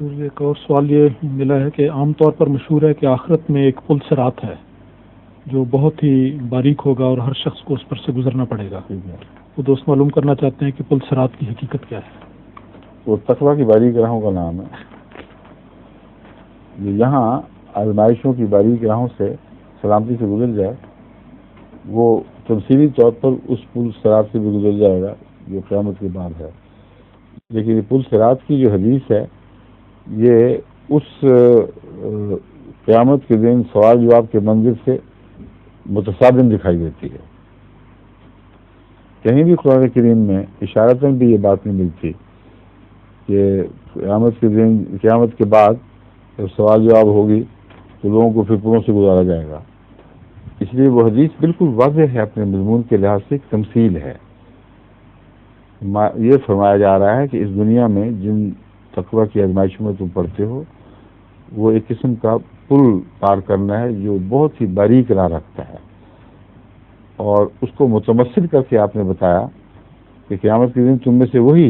ایک اور سوال یہ ملا ہے کہ عام طور پر مشہور ہے کہ آخرت میں ایک پل صراط ہے جو بہت ہی باریک ہوگا اور ہر شخص کو اس پر سے گزرنا پڑے گا. وہ دوست معلوم کرنا چاہتے ہیں کہ پل صراط کی حقیقت کیا ہے. وہ تقویٰ کی باریک راہوں کا نام ہے. یہاں آزمائشوں کی باریک راہوں سے سلامتی سے گزر جائے وہ تمثیلی طور پر اس پل صراط سے بھی گزر جائے گا جو قیامت کے بعد ہے. لیکن یہ پل صراط کی جو حدیث ہے یہ اس قیامت کے دن سوال جواب کے منظر سے متصادم دکھائی دیتی ہے. کہیں بھی قرآن کریم میں اشارتاً بھی یہ بات نہیں ملتی کہ قیامت کے دن قیامت کے بعد جب سوال جواب ہوگی تو لوگوں کو پھر پلوں سے گزارا جائے گا. اس لیے وہ حدیث بالکل واضح ہے اپنے مضمون کے لحاظ سے ایک تمثیل ہے. یہ فرمایا جا رہا ہے کہ اس دنیا میں جن تقویٰ کی آزمائشوں میں تم پڑھتے ہو وہ ایک قسم کا پل پار کرنا ہے جو بہت ہی باریک راہ رکھتا ہے. اور اس کو متمثل کر کے آپ نے بتایا کہ قیامت کے دن تم میں سے وہی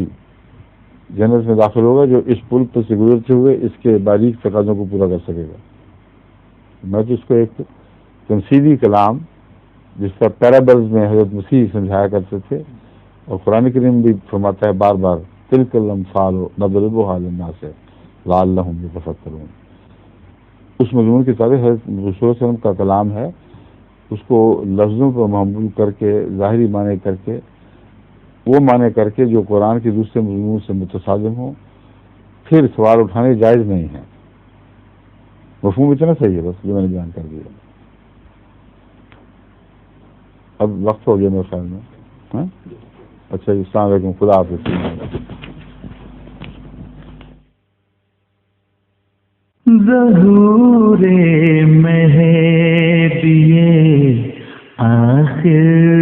جنت میں داخل ہوگا جو اس پل پر سے گزرتے ہوئے اس کے باریک تقاضوں کو پورا کر سکے گا. میں تو اس کو ایک تمثیلی کلام جس کا پیرابلز میں حضرت مسیح سمجھایا کرتے تھے اور قرآن کریم بھی فرماتا ہے بار بار تلک الامثال نضربها للناس لعلهم يتفکرون. اس مضمون کے تابع حضرت رسول صلی اللہ علیہ وسلم کا کلام ہے. اس کو لفظوں پر محمول کر کے ظاہری معنی کر کے وہ معنی کر کے جو قرآن کے دوسرے مضمون سے متصادم ہوں پھر سوال اٹھانے جائز نہیں ہے. مفہوم اتنا صحیح ہے بس جو میں نے بیان کر دیا. اب وقت ہو گیا میرے خیال میں. اچھا السلام علیکم. خدا حافظ. ظہور مہدی آخر